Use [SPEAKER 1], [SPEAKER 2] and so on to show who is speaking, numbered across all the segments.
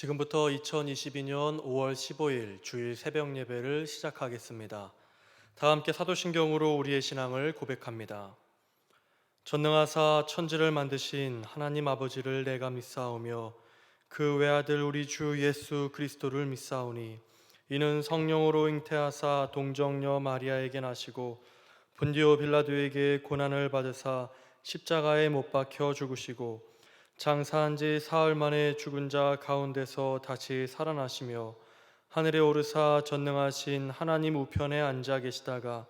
[SPEAKER 1] 지금부터 2022년 5월 15일 주일 새벽 예배를 시작하겠습니다. 다 함께 사도신경으로 우리의 신앙을 고백합니다. 전능하사 천지를 만드신 하나님 아버지를 내가 믿사오며 그 외아들 우리 주 예수 그리스도를 믿사오니 이는 성령으로 잉태하사 동정녀 마리아에게 나시고 본디오 빌라도에게 고난을 받으사 십자가에 못 박혀 죽으시고 장사한 지 사흘 만에 죽은 자 가운데서 다시 살아나시며 하늘에 오르사 전능하신 하나님 우편에 앉아 계시다가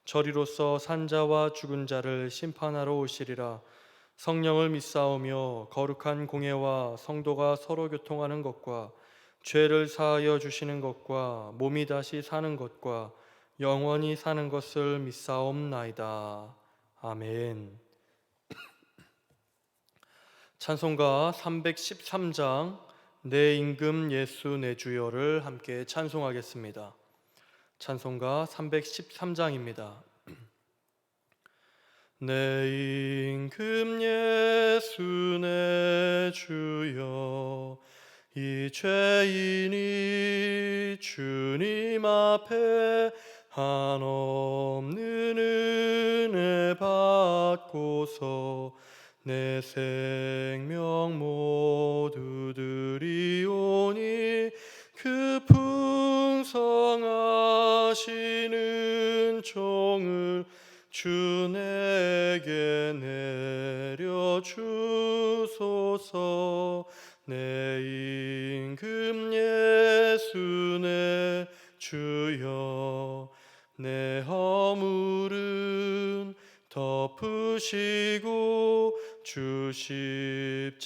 [SPEAKER 1] 저리로서 산자와 죽은 자를 심판하러 오시리라. 성령을 믿사오며 거룩한 공예와 성도가 서로 교통하는 것과 죄를 사하여 주시는 것과 몸이 다시 사는 것과 영원히 사는 것을 믿사옵나이다. 아멘. 찬송가 313장 내 임금 예수 내 주여를 함께 찬송하겠습니다. 찬송가 313장입니다. 내 임금 예수 내 주여 이 죄인이 주님 앞에 한없는 은혜 받고서 내 생명 모두 드리오니 그 풍성하신 종을 주 내게 내려주소서. 내 임금 예수 내 주여 내 허물은 덮으시고 주 십자가에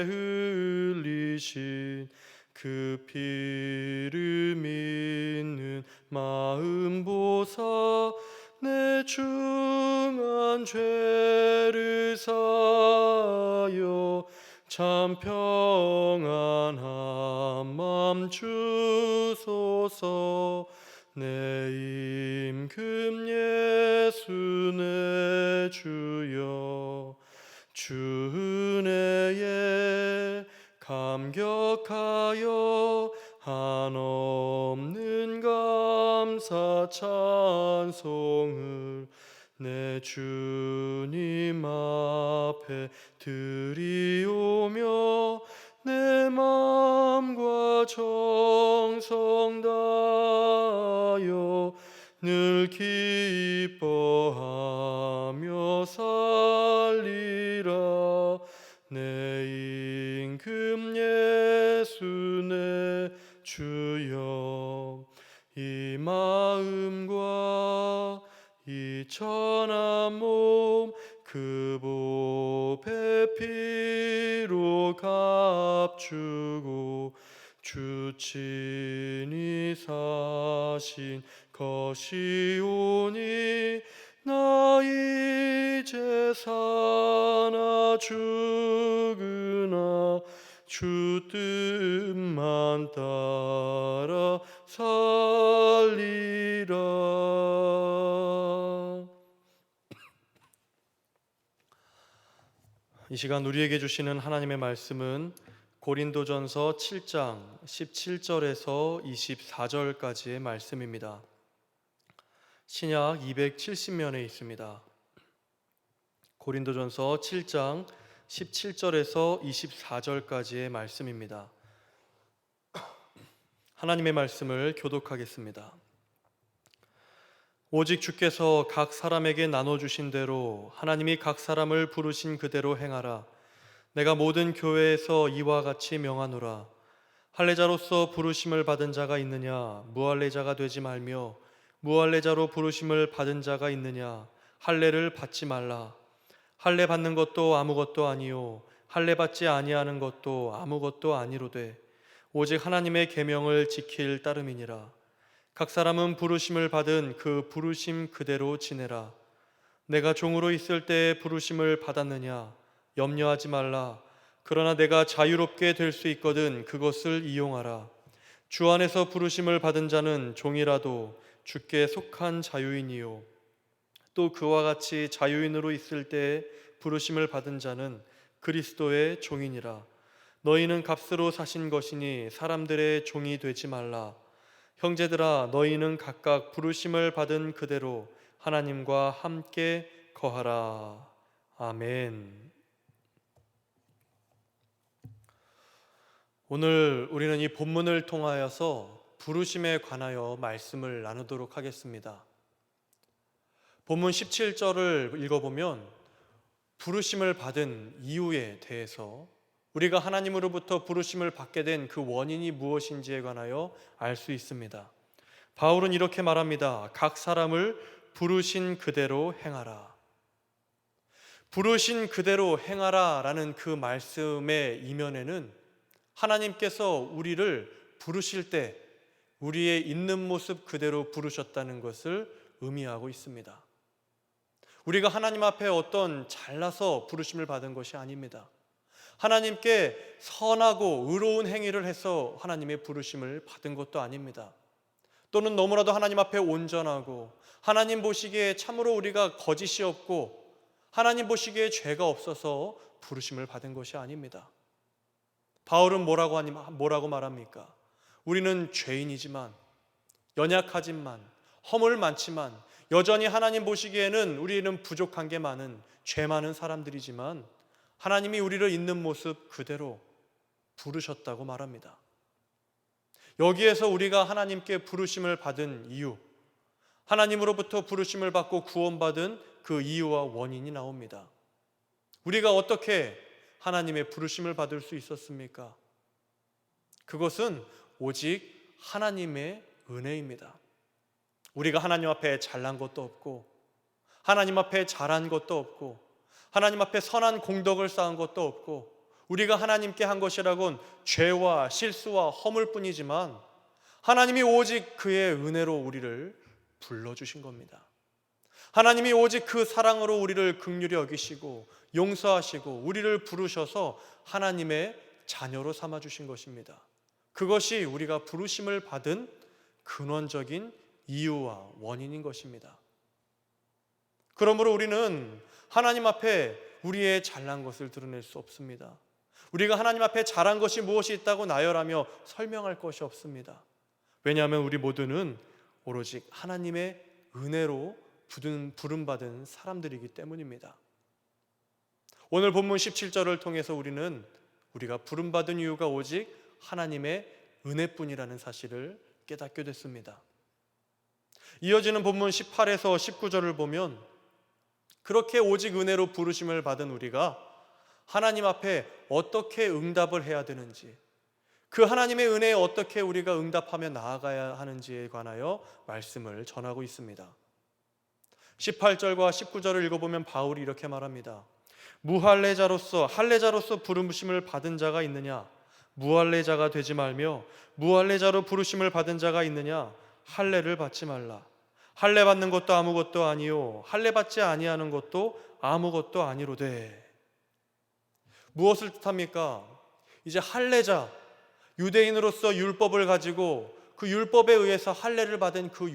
[SPEAKER 1] 흘리신 그 피를 믿는 마음 보사 내 중한 죄를 사하여 참 평안한 맘 주소서. 내 임금 예수 내 주여 주 은혜에 감격하여 한없는 감사 찬송을 내 주님 앞에 드리오며 내 맘과 정성 다하여 늘 기뻐하며 살리라. 내 임금 예수 내 주여 이 마음과 이 천한 몸 그 보배 피로 값주고 주 친히 사신 것이오니 나 이제 사나 죽으나 주 뜻만 따라 살리라. 이 시간 우리에게 주시는 하나님의 말씀은 고린도전서 7장 17절에서 24절까지의 말씀입니다. 신약 270면에 있습니다. 고린도전서 7장 17절에서 24절까지의 말씀입니다. 하나님의 말씀을 교독하겠습니다. 오직 주께서 각 사람에게 나눠주신 대로 하나님이 각 사람을 부르신 그대로 행하라. 내가 모든 교회에서 이와 같이 명하노라. 할례자로서 부르심을 받은 자가 있느냐? 무할례자가 되지 말며 무할례자로 부르심을 받은 자가 있느냐? 할례를 받지 말라. 할례 받는 것도 아무것도 아니요 할례 받지 아니하는 것도 아무것도 아니로되 오직 하나님의 계명을 지킬 따름이니라. 각 사람은 부르심을 받은 그 부르심 그대로 지내라. 내가 종으로 있을 때에 부르심을 받았느냐? 염려하지 말라. 그러나 내가 자유롭게 될 수 있거든 그것을 이용하라. 주 안에서 부르심을 받은 자는 종이라도 주께 속한 자유인이요 또 그와 같이 자유인으로 있을 때에 부르심을 받은 자는 그리스도의 종이니라. 너희는 값으로 사신 것이니 사람들의 종이 되지 말라. 형제들아, 너희는 각각 부르심을 받은 그대로 하나님과 함께 거하라. 아멘. 오늘 우리는 이 본문을 통하여서 부르심에 관하여 말씀을 나누도록 하겠습니다. 본문 17절을 읽어보면 부르심을 받은 이유에 대해서, 우리가 하나님으로부터 부르심을 받게 된 그 원인이 무엇인지에 관하여 알 수 있습니다. 바울은 이렇게 말합니다. 각 사람을 부르신 그대로 행하라. 부르신 그대로 행하라 라는 그 말씀의 이면에는 하나님께서 우리를 부르실 때 우리의 있는 모습 그대로 부르셨다는 것을 의미하고 있습니다. 우리가 하나님 앞에 어떤 잘나서 부르심을 받은 것이 아닙니다. 하나님께 선하고 의로운 행위를 해서 하나님의 부르심을 받은 것도 아닙니다. 또는 너무나도 하나님 앞에 온전하고 하나님 보시기에 참으로 우리가 거짓이 없고 하나님 보시기에 죄가 없어서 부르심을 받은 것이 아닙니다. 바울은 뭐라고 말합니까? 우리는 죄인이지만, 연약하지만, 허물 많지만, 여전히 하나님 보시기에는 우리는 부족한 게 많은, 죄 많은 사람들이지만 하나님이 우리를 있는 모습 그대로 부르셨다고 말합니다. 여기에서 우리가 하나님께 부르심을 받은 이유, 하나님으로부터 부르심을 받고 구원받은 그 이유와 원인이 나옵니다. 우리가 어떻게 하나님의 부르심을 받을 수 있었습니까? 그것은 오직 하나님의 은혜입니다. 우리가 하나님 앞에 잘난 것도 없고, 하나님 앞에 잘한 것도 없고, 하나님 앞에 선한 공덕을 쌓은 것도 없고, 우리가 하나님께 한 것이라곤 죄와 실수와 허물뿐이지만 하나님이 오직 그의 은혜로 우리를 불러주신 겁니다. 하나님이 오직 그 사랑으로 우리를 긍휼히 여기시고 용서하시고 우리를 부르셔서 하나님의 자녀로 삼아주신 것입니다. 그것이 우리가 부르심을 받은 근원적인 이유와 원인인 것입니다. 그러므로 우리는 하나님 앞에 우리의 잘난 것을 드러낼 수 없습니다. 우리가 하나님 앞에 잘한 것이 무엇이 있다고 나열하며 설명할 것이 없습니다. 왜냐하면 우리 모두는 오로지 하나님의 은혜로 부름받은 사람들이기 때문입니다. 오늘 본문 17절을 통해서 우리가 부름받은 이유가 오직 하나님의 은혜뿐이라는 사실을 깨닫게 됐습니다. 이어지는 본문 18에서 19절을 보면 그렇게 오직 은혜로 부르심을 받은 우리가 하나님 앞에 어떻게 응답을 해야 되는지, 그 하나님의 은혜에 어떻게 우리가 응답하며 나아가야 하는지에 관하여 말씀을 전하고 있습니다. 18절과 19절을 읽어보면 바울이 이렇게 말합니다. 할례자로서 부르심을 받은 자가 있느냐? 무할례자가 되지 말며 무할례자로 부르심을 받은 자가 있느냐? 할례를 받지 말라. 할례 받는 것도 아무것도 아니요 할례 받지 아니하는 것도 아무것도 아니로되. 무엇을 뜻합니까? 이제 할례자, 유대인으로서 율법을 가지고 그 율법에 의해서 할례를 받은 그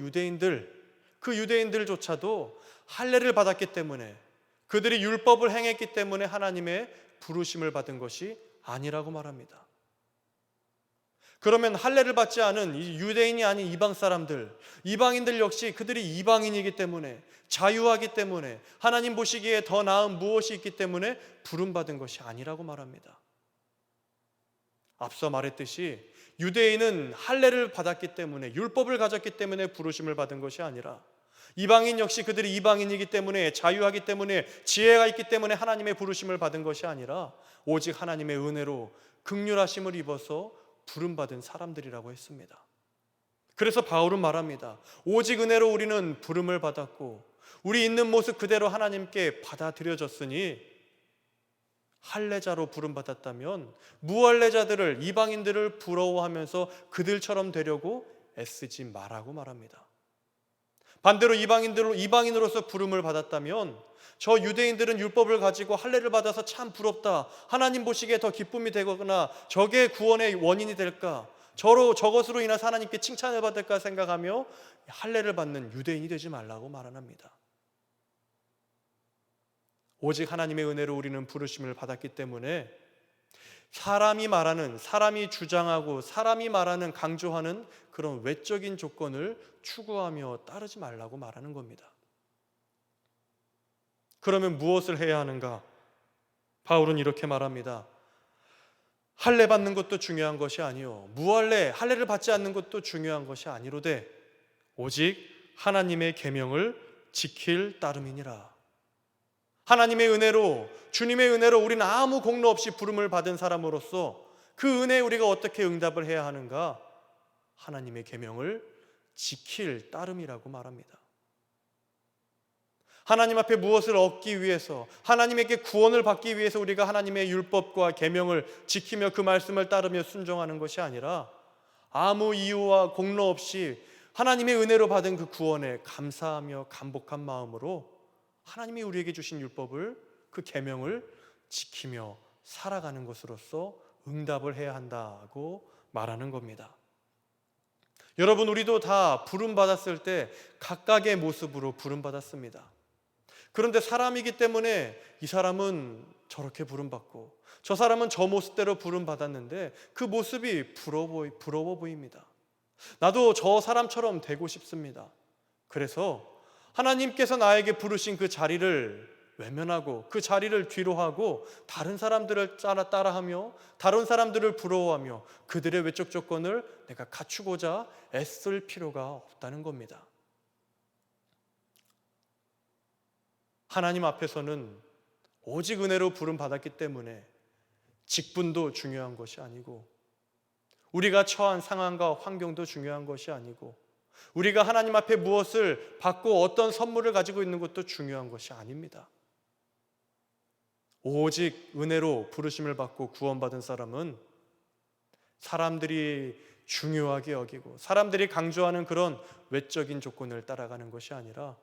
[SPEAKER 1] 유대인들조차도 할례를 받았기 때문에, 그들이 율법을 행했기 때문에 하나님의 부르심을 받은 것이 아니라고 말합니다. 그러면 할례를 받지 않은 유대인이 아닌 이방인들 역시 그들이 이방인이기 때문에, 자유하기 때문에, 하나님 보시기에 더 나은 무엇이 있기 때문에 부름받은 것이 아니라고 말합니다. 앞서 말했듯이 유대인은 할례를 받았기 때문에, 율법을 가졌기 때문에 부르심을 받은 것이 아니라, 이방인 역시 그들이 이방인이기 때문에, 자유하기 때문에, 지혜가 있기 때문에 하나님의 부르심을 받은 것이 아니라 오직 하나님의 은혜로 긍휼하심을 입어서 부름받은 사람들이라고 했습니다. 그래서 바울은 말합니다. 오직 은혜로 우리는 부름을 받았고 우리 있는 모습 그대로 하나님께 받아들여졌으니, 할례자로 부름받았다면 무할례자들을, 이방인들을 부러워하면서 그들처럼 되려고 애쓰지 마라고 말합니다. 반대로 이방인으로서 부름을 받았다면, 저 유대인들은 율법을 가지고 할례를 받아서 참 부럽다, 하나님 보시기에 더 기쁨이 되거나 저게 구원의 원인이 될까, 저것으로 인해서 하나님께 칭찬을 받을까 생각하며 할례를 받는 유대인이 되지 말라고 말합니다. 오직 하나님의 은혜로 우리는 부르심을 받았기 때문에 사람이 말하는, 사람이 주장하고 사람이 말하는, 강조하는 그런 외적인 조건을 추구하며 따르지 말라고 말하는 겁니다. 그러면 무엇을 해야 하는가? 바울은 이렇게 말합니다. 할례 받는 것도 중요한 것이 아니요 무할례, 할례를 받지 않는 것도 중요한 것이 아니로되 오직 하나님의 계명을 지킬 따름이니라. 하나님의 은혜로, 주님의 은혜로 우리는 아무 공로 없이 부름을 받은 사람으로서 그 은혜에 우리가 어떻게 응답을 해야 하는가? 하나님의 계명을 지킬 따름이라고 말합니다. 하나님 앞에 무엇을 얻기 위해서, 하나님에게 구원을 받기 위해서 우리가 하나님의 율법과 계명을 지키며 그 말씀을 따르며 순종하는 것이 아니라 아무 이유와 공로 없이 하나님의 은혜로 받은 그 구원에 감사하며 감복한 마음으로 하나님이 우리에게 주신 율법을, 그 계명을 지키며 살아가는 것으로서 응답을 해야 한다고 말하는 겁니다. 여러분, 우리도 다 부름받았을 때 각각의 모습으로 부름받았습니다. 그런데 사람이기 때문에 이 사람은 저렇게 부름받고 저 사람은 저 모습대로 부름받았는데 그 모습이 부러워 보입니다. 나도 저 사람처럼 되고 싶습니다. 그래서 하나님께서 나에게 부르신 그 자리를 외면하고 그 자리를 뒤로하고 다른 사람들을 따라하며 다른 사람들을 부러워하며 그들의 외적 조건을 내가 갖추고자 애쓸 필요가 없다는 겁니다. 하나님 앞에서는 오직 은혜로 부름받았기 때문에 직분도 중요한 것이 아니고 우리가 처한 상황과 환경도 중요한 것이 아니고 우리가 하나님 앞에 무엇을 받고 어떤 선물을 가지고 있는 것도 중요한 것이 아닙니다. 오직 은혜로 부르심을 받고 구원받은 사람은 사람들이 중요하게 여기고 사람들이 강조하는 그런 외적인 조건을 따라가는 것이 아니라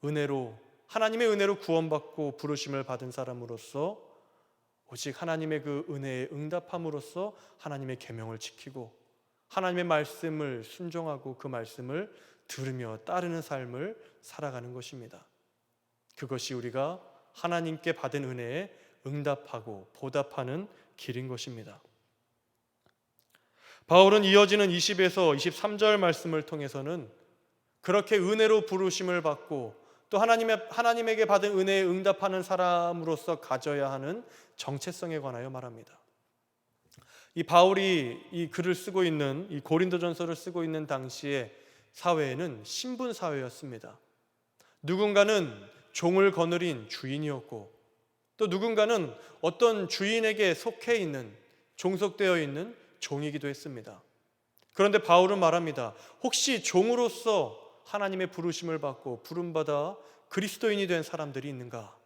[SPEAKER 1] 은혜로, 하나님의 은혜로 구원받고 부르심을 받은 사람으로서 오직 하나님의 그 은혜에 응답함으로써 하나님의 계명을 지키고 하나님의 말씀을 순종하고 그 말씀을 들으며 따르는 삶을 살아가는 것입니다. 그것이 우리가 하나님께 받은 은혜에 응답하고 보답하는 길인 것입니다. 바울은 이어지는 20에서 23절 말씀을 통해서는 그렇게 은혜로 부르심을 받고 또 하나님에게 받은 은혜에 응답하는 사람으로서 가져야 하는 정체성에 관하여 말합니다. 이 바울이 이 글을 쓰고 있는, 이 고린도전서를 쓰고 있는 당시의 사회에는 신분 사회였습니다. 누군가는 종을 거느린 주인이었고 또 누군가는 어떤 주인에게 속해 있는, 종속되어 있는 종이기도 했습니다. 그런데 바울은 말합니다. 혹시 종으로서 하나님의 부르심을 받고 부름받아 그리스도인이 된 사람들이 있는가?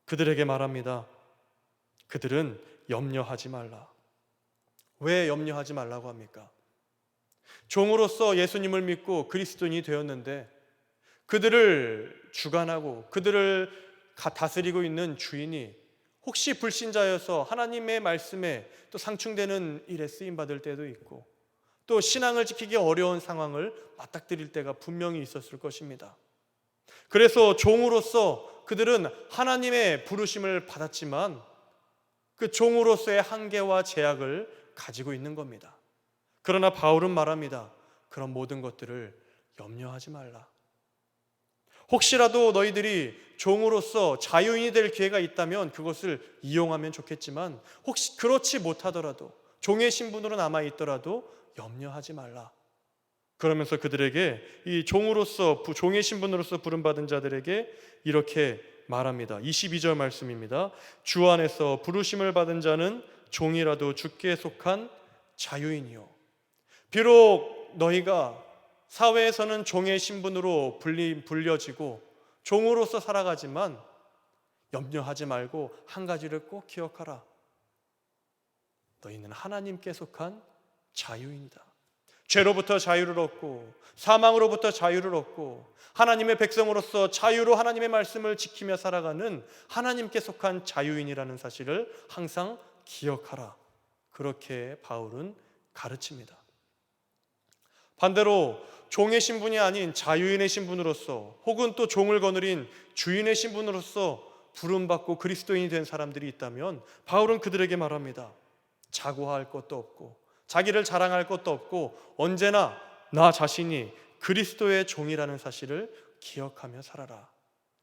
[SPEAKER 1] 그들에게 말합니다. 그들은 염려하지 말라. 왜 염려하지 말라고 합니까? 종으로서 예수님을 믿고 그리스도인이 되었는데 그들을 주관하고 그들을 다스리고 있는 주인이 혹시 불신자여서 하나님의 말씀에 또 상충되는 일에 쓰임받을 때도 있고 또 신앙을 지키기 어려운 상황을 맞닥뜨릴 때가 분명히 있었을 것입니다. 그래서 종으로서 그들은 하나님의 부르심을 받았지만 그 종으로서의 한계와 제약을 가지고 있는 겁니다. 그러나 바울은 말합니다. 그런 모든 것들을 염려하지 말라. 혹시라도 너희들이 종으로서 자유인이 될 기회가 있다면 그것을 이용하면 좋겠지만 혹시 그렇지 못하더라도 종의 신분으로 남아있더라도 염려하지 말라. 그러면서 그들에게 이 종으로서, 종의 신분으로서 부름받은 자들에게 이렇게 말합니다. 22절 말씀입니다. 주 안에서 부르심을 받은 자는 종이라도 주께 속한 자유인이요. 비록 너희가 사회에서는 종의 신분으로 불려지고 종으로서 살아가지만 염려하지 말고 한 가지를 꼭 기억하라. 너희는 하나님께 속한 자유인이다. 죄로부터 자유를 얻고 사망으로부터 자유를 얻고 하나님의 백성으로서 자유로 하나님의 말씀을 지키며 살아가는 하나님께 속한 자유인이라는 사실을 항상 기억하라. 그렇게 바울은 가르칩니다. 반대로 종의 신분이 아닌 자유인의 신분으로서 혹은 또 종을 거느린 주인의 신분으로서 부름받고 그리스도인이 된 사람들이 있다면 바울은 그들에게 말합니다. 자고할 것도 없고 자기를 자랑할 것도 없고 언제나 나 자신이 그리스도의 종이라는 사실을 기억하며 살아라.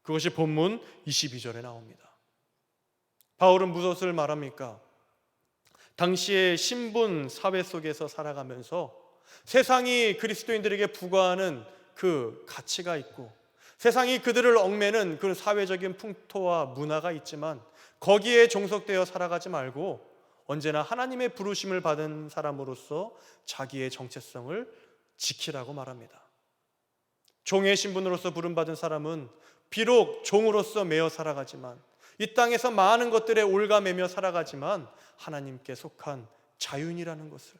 [SPEAKER 1] 그것이 본문 22절에 나옵니다. 바울은 무엇을 말합니까? 당시의 신분 사회 속에서 살아가면서 세상이 그리스도인들에게 부과하는 그 가치가 있고 세상이 그들을 얽매는 그 사회적인 풍토와 문화가 있지만 거기에 종속되어 살아가지 말고 언제나 하나님의 부르심을 받은 사람으로서 자기의 정체성을 지키라고 말합니다. 종의 신분으로서 부름받은 사람은 비록 종으로서 매어 살아가지만 이 땅에서 많은 것들에 올가매며 살아가지만 하나님께 속한 자유인이라는 것을,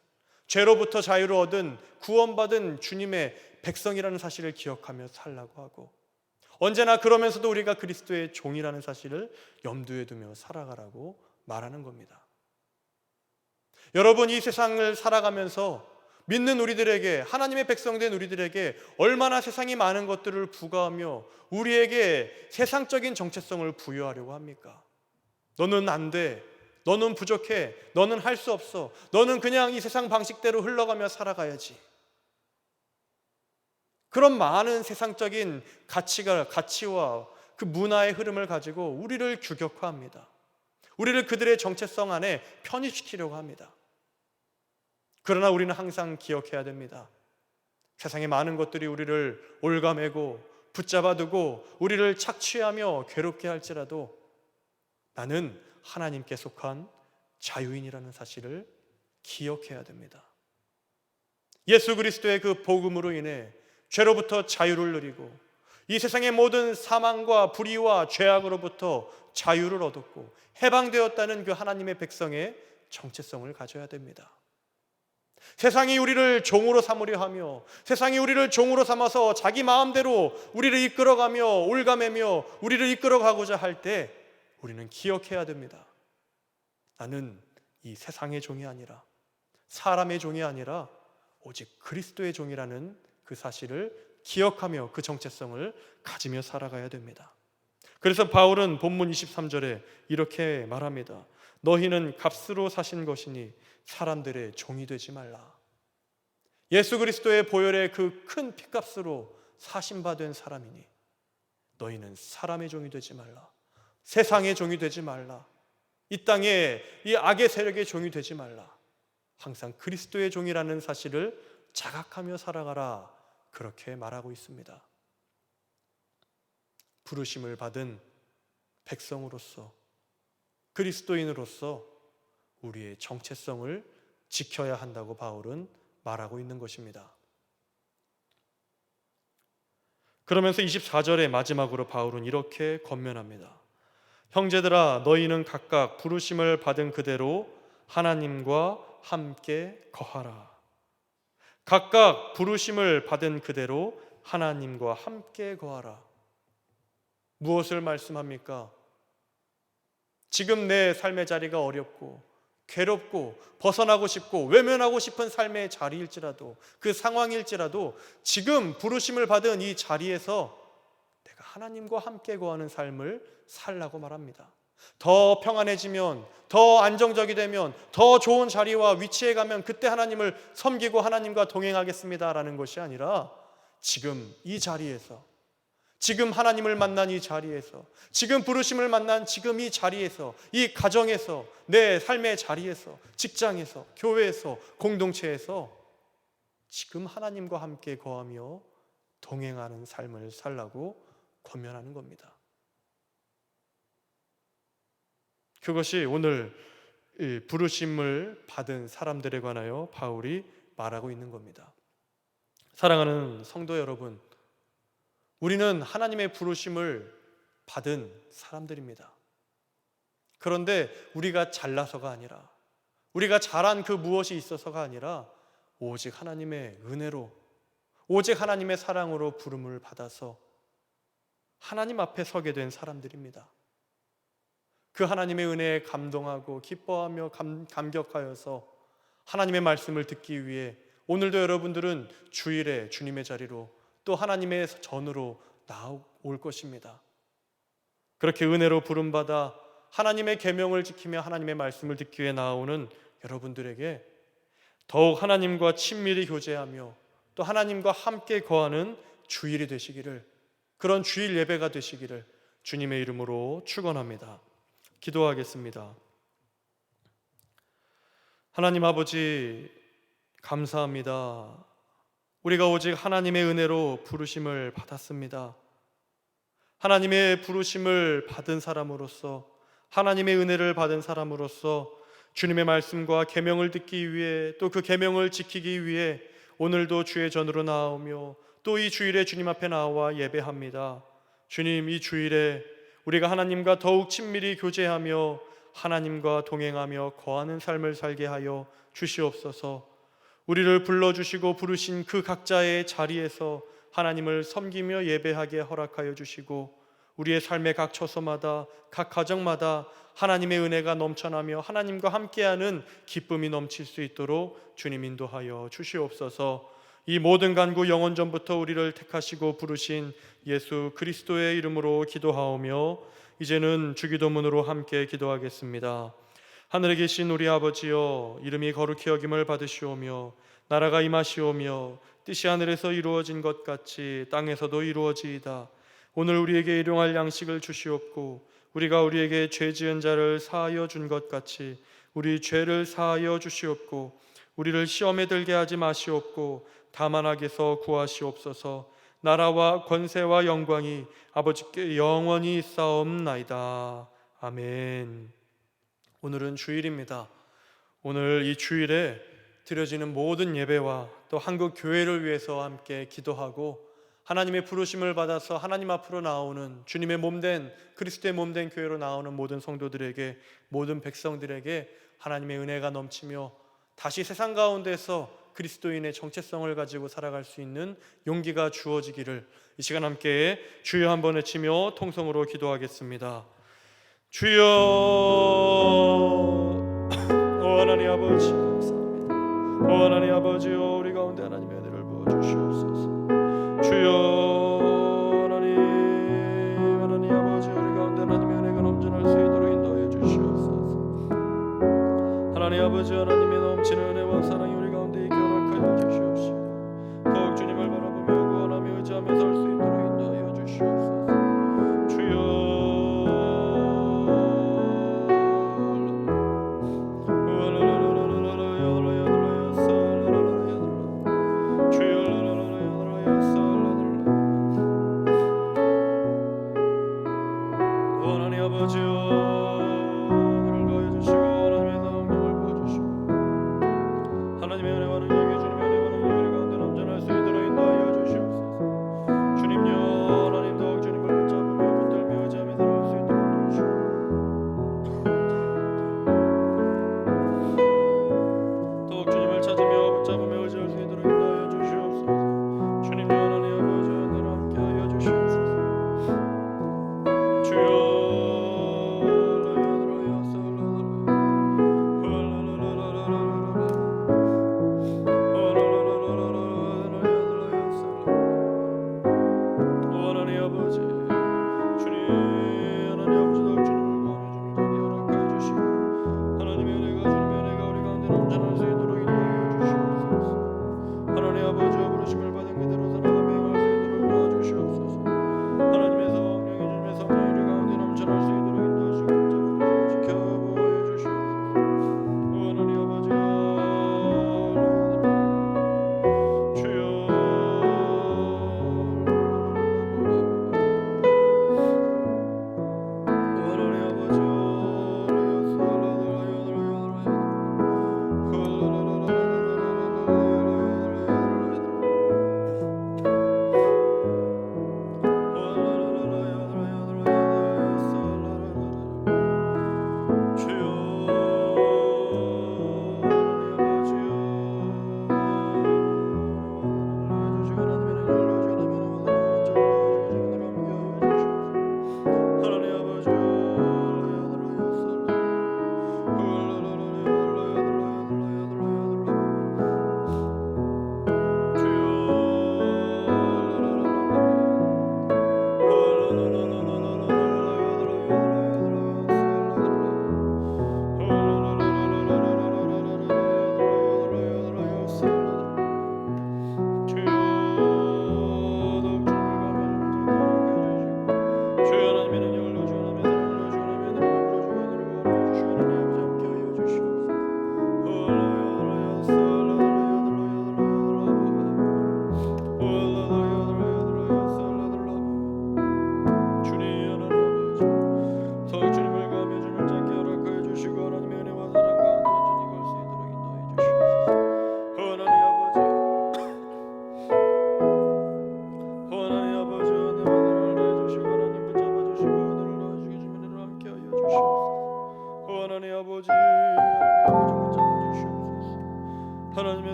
[SPEAKER 1] 죄로부터 자유를 얻은 구원받은 주님의 백성이라는 사실을 기억하며 살라고 하고 언제나 그러면서도 우리가 그리스도의 종이라는 사실을 염두에 두며 살아가라고 말하는 겁니다. 여러분, 이 세상을 살아가면서 믿는 우리들에게, 하나님의 백성된 우리들에게 얼마나 세상이 많은 것들을 부과하며 우리에게 세상적인 정체성을 부여하려고 합니까? 너는 안 돼, 너는 부족해, 너는 할 수 없어, 너는 그냥 이 세상 방식대로 흘러가며 살아가야지. 그런 많은 세상적인 가치와 그 문화의 흐름을 가지고 우리를 규격화합니다. 우리를 그들의 정체성 안에 편입시키려고 합니다. 그러나 우리는 항상 기억해야 됩니다. 세상의 많은 것들이 우리를 올가매고 붙잡아두고 우리를 착취하며 괴롭게 할지라도 나는 하나님께 속한 자유인이라는 사실을 기억해야 됩니다. 예수 그리스도의 그 복음으로 인해 죄로부터 자유를 누리고 이 세상의 모든 사망과 불의와 죄악으로부터 자유를 얻었고 해방되었다는 그 하나님의 백성의 정체성을 가져야 됩니다. 세상이 우리를 종으로 삼으려 하며 세상이 우리를 종으로 삼아서 자기 마음대로 우리를 이끌어가며 올가매며 우리를 이끌어가고자 할 때 우리는 기억해야 됩니다. 나는 이 세상의 종이 아니라 사람의 종이 아니라 오직 그리스도의 종이라는 그 사실을 기억하며 그 정체성을 가지며 살아가야 됩니다. 그래서 바울은 본문 23절에 이렇게 말합니다. 너희는 값으로 사신 것이니 사람들의 종이 되지 말라. 예수 그리스도의 보혈의 그 큰 피값으로 사신받은 사람이니 너희는 사람의 종이 되지 말라. 세상의 종이 되지 말라. 이 땅에 이 악의 세력의 종이 되지 말라. 항상 그리스도의 종이라는 사실을 자각하며 살아가라. 그렇게 말하고 있습니다. 부르심을 받은 백성으로서 그리스도인으로서 우리의 정체성을 지켜야 한다고 바울은 말하고 있는 것입니다. 그러면서 24절의 마지막으로 바울은 이렇게 권면합니다. 형제들아 너희는 각각 부르심을 받은 그대로 하나님과 함께 거하라. 각각 부르심을 받은 그대로 하나님과 함께 거하라. 무엇을 말씀합니까? 지금 내 삶의 자리가 어렵고 괴롭고 벗어나고 싶고 외면하고 싶은 삶의 자리일지라도 그 상황일지라도 지금 부르심을 받은 이 자리에서 내가 하나님과 함께 거하는 삶을 살라고 말합니다. 더 평안해지면, 더 안정적이 되면, 더 좋은 자리와 위치에 가면 그때 하나님을 섬기고 하나님과 동행하겠습니다라는 것이 아니라 지금 이 자리에서, 지금 하나님을 만난 이 자리에서, 지금 부르심을 만난 지금 이 자리에서, 이 가정에서, 내 삶의 자리에서, 직장에서, 교회에서, 공동체에서 지금 하나님과 함께 거하며 동행하는 삶을 살라고 권면하는 겁니다. 그것이 오늘 부르심을 받은 사람들에 관하여 바울이 말하고 있는 겁니다. 사랑하는 성도 여러분, 우리는 하나님의 부르심을 받은 사람들입니다. 그런데 우리가 잘나서가 아니라, 우리가 잘한 그 무엇이 있어서가 아니라 오직 하나님의 은혜로, 오직 하나님의 사랑으로 부름을 받아서 하나님 앞에 서게 된 사람들입니다. 그 하나님의 은혜에 감동하고 기뻐하며 감격하여서 하나님의 말씀을 듣기 위해 오늘도 여러분들은 주일에 주님의 자리로 또 하나님의 전으로 나올 것입니다. 그렇게 은혜로 부름받아 하나님의 계명을 지키며 하나님의 말씀을 듣기 위해 나오는 여러분들에게 더욱 하나님과 친밀히 교제하며 또 하나님과 함께 거하는 주일이 되시기를, 그런 주일 예배가 되시기를 주님의 이름으로 축원합니다. 기도하겠습니다. 하나님 아버지, 감사합니다. 우리가 오직 하나님의 은혜로 부르심을 받았습니다. 하나님의 부르심을 받은 사람으로서, 하나님의 은혜를 받은 사람으로서 주님의 말씀과 계명을 듣기 위해, 또 그 계명을 지키기 위해 오늘도 주의 전으로 나오며 또 이 주일에 주님 앞에 나와 예배합니다. 주님, 이 주일에 우리가 하나님과 더욱 친밀히 교제하며 하나님과 동행하며 거하는 삶을 살게 하여 주시옵소서. 우리를 불러주시고 부르신 그 각자의 자리에서 하나님을 섬기며 예배하게 허락하여 주시고, 우리의 삶의 각 처소마다, 각 가정마다 하나님의 은혜가 넘쳐나며 하나님과 함께하는 기쁨이 넘칠 수 있도록 주님 인도하여 주시옵소서. 이 모든 간구 영원전부터 우리를 택하시고 부르신 예수 그리스도의 이름으로 기도하오며 이제는 주기도문으로 함께 기도하겠습니다. 하늘에 계신 우리 아버지여, 이름이 거룩히 여김을 받으시오며 나라가 임하시오며 뜻이 하늘에서 이루어진 것 같이 땅에서도 이루어지이다. 오늘 우리에게 일용할 양식을 주시옵고 우리가 우리에게 죄 지은 자를 사하여 준 것 같이 우리 죄를 사하여 주시옵고 우리를 시험에 들게 하지 마시옵고 다만 악에서 구하시옵소서. 나라와 권세와 영광이 아버지께 영원히 있사옵나이다. 아멘. 오늘은 주일입니다. 오늘 이 주일에 드려지는 모든 예배와 또 한국 교회를 위해서 함께 기도하고 하나님의 부르심을 받아서 하나님 앞으로 나오는 주님의 몸된, 그리스도의 몸된 교회로 나오는 모든 성도들에게, 모든 백성들에게 하나님의 은혜가 넘치며 다시 세상 가운데서 그리스도인의 정체성을 가지고 살아갈 수 있는 용기가 주어지기를, 이 시간 함께 주여 한번 외치며 통성으로 기도하겠습니다. 주여, 오 하나님 아버지 감사합니다. 오 하나님 아버지여, 우리 가운데 하나님의 은혜를 부어주시옵소서. 주여 하나님 아버지, 우리 가운데 하나님의 은혜가 넘쳐날 수 있도록 인도하여 주시옵소서. 하나님 아버지, 하나님의 넘치는 은혜와 사랑이 우리 가운데 있게 허락하여 주시옵시고 더욱 주님을 바라보며 구원하며 의지하며 살 수 있도록 인도하여 주시옵소서. 주여 주님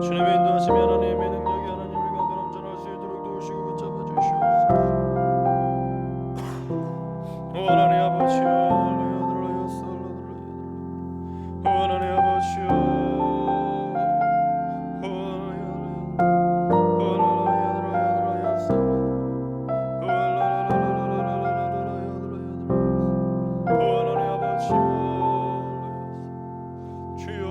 [SPEAKER 1] 주님의 인도하심이 하나님의 능력이 하나님 우리가 감전할 수 있도록 도우시고 붙잡아 주시옵소서. 오 하나님 아버지여 오 하나님 아버지여 주여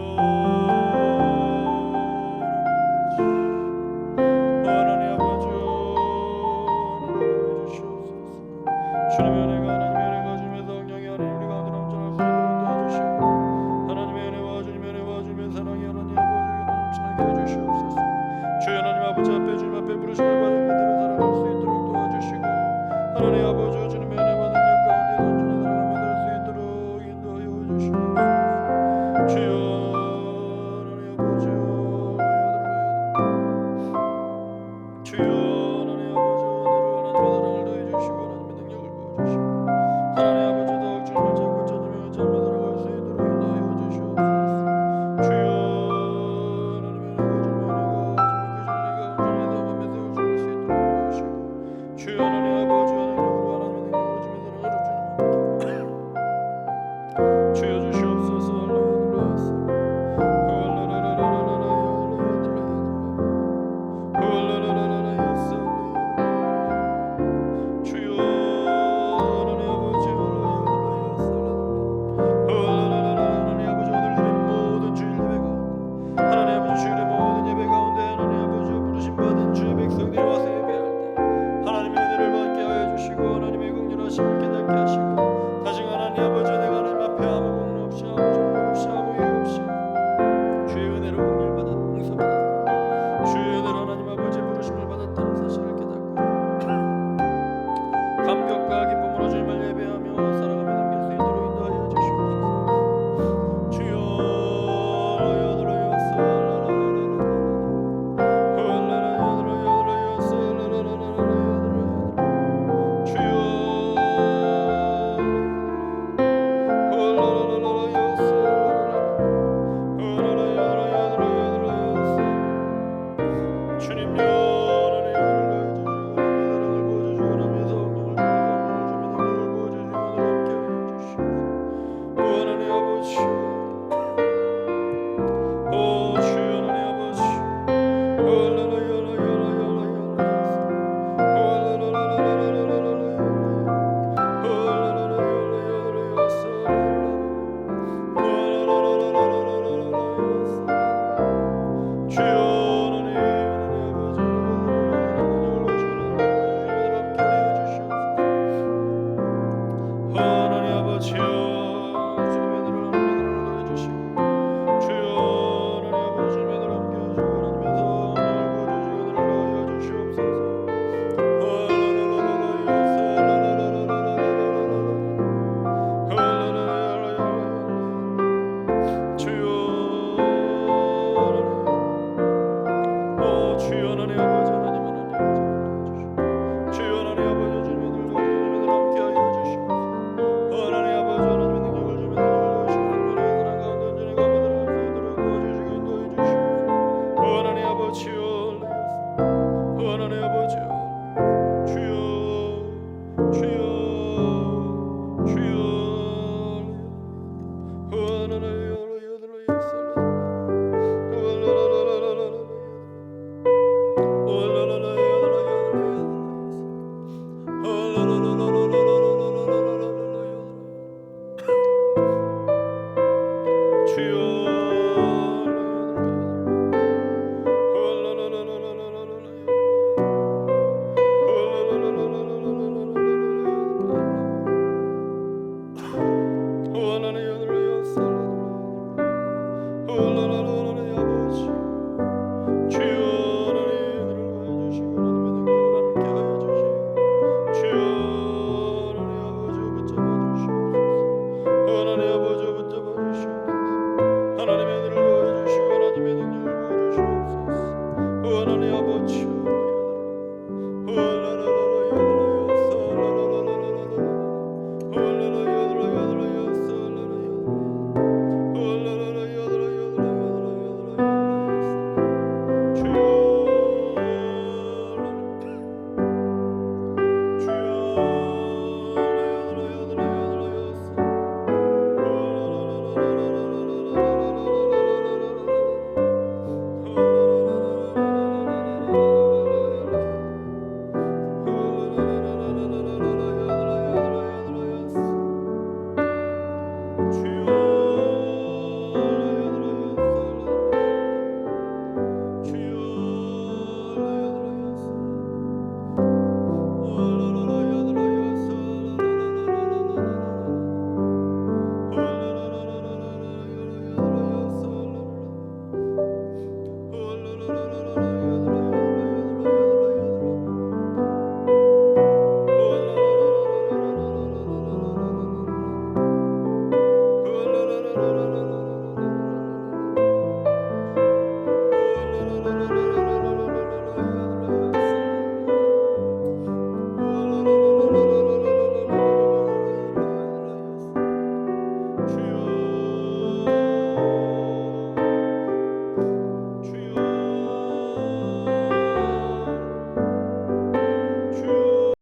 [SPEAKER 1] 주여